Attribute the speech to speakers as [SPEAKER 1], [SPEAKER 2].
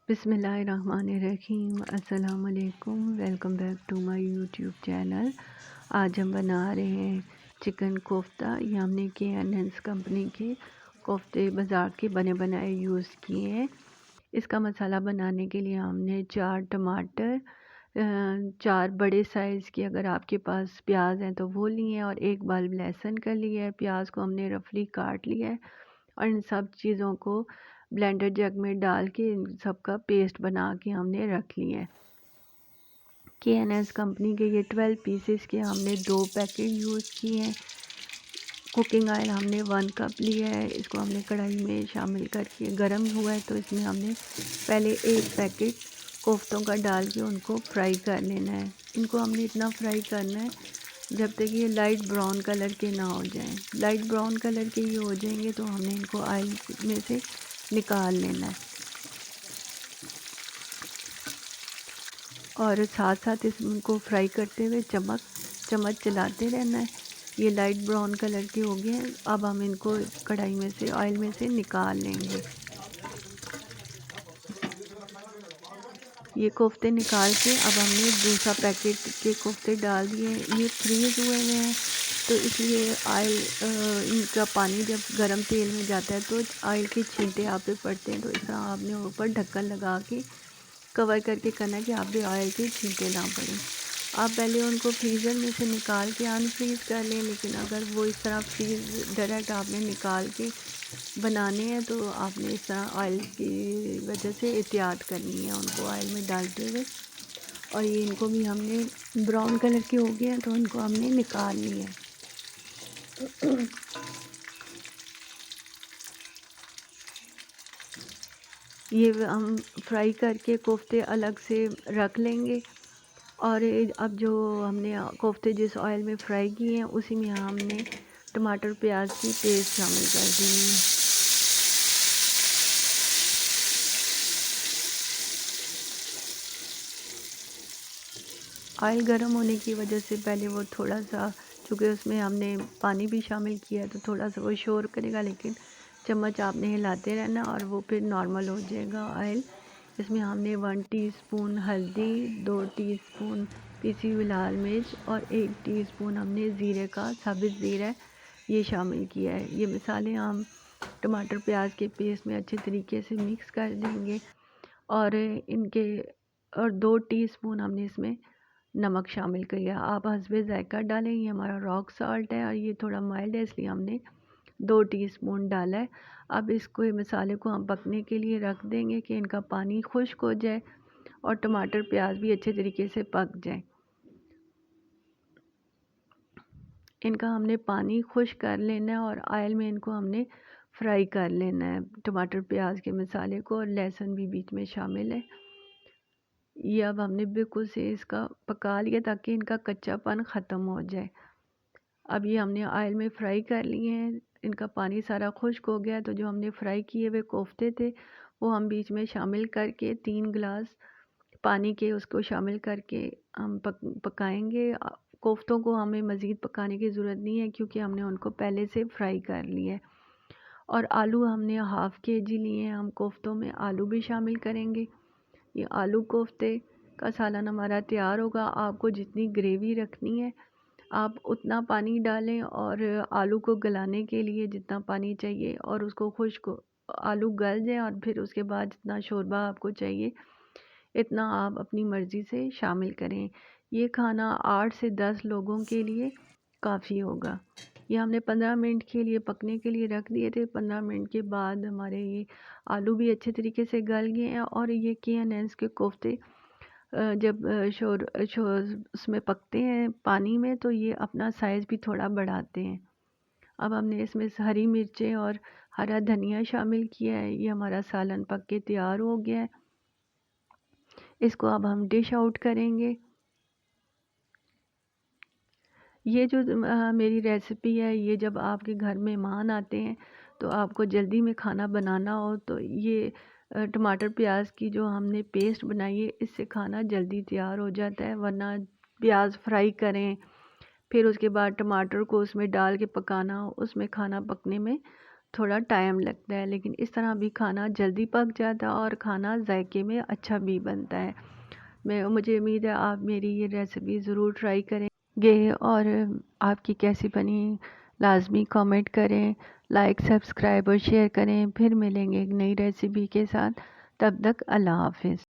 [SPEAKER 1] बिस्मिल्लाहिर्रहमानिर्रहीम। अस्सलाम वालेकुम। Welcome back to my YouTube channel. आज हम बना रहे हैं चिकन कोफ्ता। ये हमने KN's कंपनी के कोफ्ते बाज़ार के बने बनाए यूज़ किए हैं। इसका मसाला बनाने के लिए हमने 4 टमाटर, 4 बड़े साइज़ की अगर आपके पास प्याज हैं तो वो लिए हैं, और 1 बल्ब लहसुन का लिया है। प्याज को हमने रफली काट लिया है और इन सब चीज़ों को ब्लेंडर जग में डाल के इन सब का पेस्ट बना के हमने रख लिया है। KN's कंपनी के ये 12 पीसेस के हमने 2 पैकेट यूज़ किए हैं। कुकिंग ऑयल हमने 1 कप लिया है। इसको हमने कढ़ाई में शामिल करके गर्म हुआ है तो इसमें हमने पहले 1 पैकेट कोफ्तों का डाल के उनको फ्राई कर लेना है। इनको हमने इतना फ्राई करना है जब तक ये लाइट ब्राउन कलर के ना हो जाएं। लाइट ब्राउन कलर के ये हो जाएंगे तो हमने इनको ऑयल में से निकाल लेना है, और साथ साथ इसको फ्राई करते हुए चम्मच चलाते रहना है। ये लाइट ब्राउन कलर के हो गए हैं। अब हम इनको कढ़ाई में से ऑयल में से निकाल लेंगे। ये कोफ्ते निकाल के अब हमने दूसरा पैकेट के कोफ्ते डाल दिए। ये फ्रीज़ हुए हुए हैं तो इसलिए ऑयल, इनका पानी जब गरम तेल में जाता है तो ऑयल के छींटे आप पे पड़ते हैं। तो इस तरह आपने ऊपर ढक्कन लगा के कवर करके करना है कि आप पे ऑयल के छींटे ना पड़ें। आप पहले उनको फ्रीज़र में से निकाल के अनफ्रीज़ कर लें, लेकिन अगर वो इस तरह फ्रीज़ डायरेक्ट आपने निकाल के बनाने हैं तो आपने इस तरह ऑयल की वजह से एहतियात करनी है उनको ऑयल में डालते हुए। और ये इनको भी हमने ब्राउन कलर के हो गए हैं तो उनको हमने निकाल लिया है। ये हम फ्राई करके कोफ्ते अलग से रख लेंगे, और अब जो हमने कोफ्ते जिस ऑयल में फ्राई किए हैं उसी में हमने टमाटर प्याज की पेस्ट शामिल कर देनी है। ऑयल गर्म होने की वजह से पहले वो थोड़ा सा, चूँकि उसमें हमने पानी भी शामिल किया है तो थोड़ा सा वो शोर करेगा, लेकिन चम्मच आपने हिलाते रहना और वो फिर नॉर्मल हो जाएगा ऑयल। इसमें हमने 1 टीस्पून हल्दी, 2 टीस्पून पिसी हुई लाल मिर्च और 1 टीस्पून हमने ज़ीरे का, साबित ज़ीरा ये शामिल किया है। ये मसाले हम टमाटर प्याज के पेस्ट में अच्छे तरीके से मिक्स कर देंगे, और इनके और 2 टीस्पून हमने इसमें नमक शामिल किया। आप हस्बे ज़ायका डालें, ये हमारा रॉक सॉल्ट है और ये थोड़ा माइल्ड है इसलिए हमने 2 टीस्पून डाला है। अब इसको, ये मसाले को हम पकने के लिए रख देंगे कि इनका पानी खुश्क हो जाए और टमाटर प्याज भी अच्छे तरीके से पक जाए। इनका हमने पानी खुश्क कर लेना है और ऑयल में इनको हमने फ्राई कर लेना है, टमाटर प्याज के मसाले को, और लहसुन भी बीच में शामिल है। ये अब हमने बिल्कुल से इसका पका लिया ताकि इनका कच्चापन ख़त्म हो जाए। अब ये हमने ऑयल में फ्राई कर लिए हैं, इनका पानी सारा खुश्क हो गया। तो जो हमने फ्राई किए हुए कोफ्ते थे वो हम बीच में शामिल करके 3 गिलास पानी के उसको शामिल करके हम पकाएंगे। कोफ्तों को हमें मज़ीद पकाने की ज़रूरत नहीं है क्योंकि हमने उनको पहले से फ्राई कर लिया है। और आलू हमने हाफ़ केजी लिए हैं, हम कोफ्तों में आलू भी शामिल करेंगे। ये आलू कोफ्ते का सालन हमारा तैयार होगा। आपको जितनी ग्रेवी रखनी है आप उतना पानी डालें, और आलू को गलाने के लिए जितना पानी चाहिए, और उसको खुश्क आलू गल जाए, और फिर उसके बाद जितना शोरबा आपको चाहिए इतना आप अपनी मर्ज़ी से शामिल करें। ये खाना 8 से 10 लोगों के लिए काफ़ी होगा। ये हमने 15 मिनट के लिए पकने के लिए रख दिए थे। 15 मिनट के बाद हमारे ये आलू भी अच्छे तरीके से गल गए हैं, और ये KN's के कोफ्ते जब शोर शोर उसमें पकते हैं पानी में तो ये अपना साइज़ भी थोड़ा बढ़ाते हैं। अब हमने इसमें हरी मिर्चें और हरा धनिया शामिल किया है। ये हमारा सालन पक के तैयार हो गया है। इसको अब हम डिश आउट करेंगे। ये जो मेरी रेसिपी है, ये जब आपके घर मेहमान आते हैं तो आपको जल्दी में खाना बनाना हो तो ये टमाटर प्याज की जो हमने पेस्ट बनाई है इससे खाना जल्दी तैयार हो जाता है। वरना प्याज फ्राई करें फिर उसके बाद टमाटर को उसमें डाल के पकाना, उसमें खाना पकने में थोड़ा टाइम लगता है, लेकिन इस तरह भी खाना जल्दी पक जाता है और खाना जायके में अच्छा भी बनता है। मुझे उम्मीद है आप मेरी ये रेसिपी ज़रूर ट्राई करेंगे और आपकी कैसी बनी लाजमी कमेंट करें, लाइक सब्सक्राइब और शेयर करें। फिर मिलेंगे एक नई रेसिपी के साथ, तब तक अल्लाह हाफिज़।